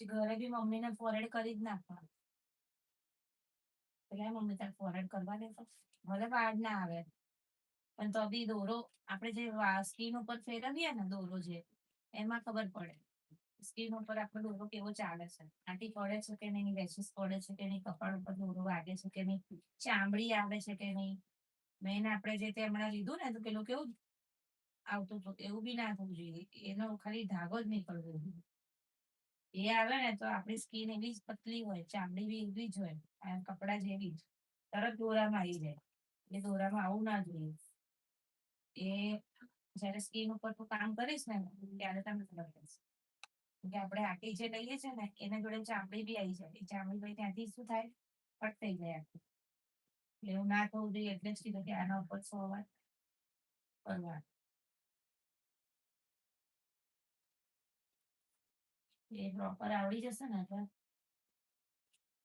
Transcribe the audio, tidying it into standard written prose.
પછી ઘરે બી મમ્મીને ફોરહેડ કરી જ નાખવાનું. એટલે મમ્મી તારે ફોરહેડ કરવા દેતો ભલે વાળ ના આવે પણ તો બી દોરો આપણે જે સ્કીન ઉપર ફેરવીએ ને દોરો જે એમાં ખબર પડે સ્કીન ઉપર આપણો દોરો કેવો ચાલે છે, આંટી પડે છે કે નહીં, રેશિસ પડે છે કે નહીં, કપાળ ઉપર દોરો વાગે છે કે નહીં, ચામડી આવે છે કે નહીં. મેન આપણે જે તે હમણાં લીધું ને તો પેલું કેવું આવતું હતું એવું બી ના થવું જોઈએ. એનો ખાલી ધાગો જ નીકળવો જોઈએ. એ આવે ને તો આપણી સ્કીન એવી જ પતલી હોય, ચામડી બી એવી જ હોય, કપડા જેવી જ તરત દોરામાં આવી જાય. એ દોરામાં આવું ના જોઈએ. એ જયારે સ્કીન ઉપર તું કામ કરીશ ને ત્યારે તમને ખબર પડશે કે આપણે આટી જે લઈએ છે ને એના જોડે ચામડી બી આવી જાય. એ ચામડી ભાઈ ત્યાંથી શું થાય કટ થઈ જાય આખું. એવું ના થવું જોઈએ એટલે જ કીધું કે આના ઉપર 100 વાર કરવા. એ પ્રોપર આવડી જશે ને એટલે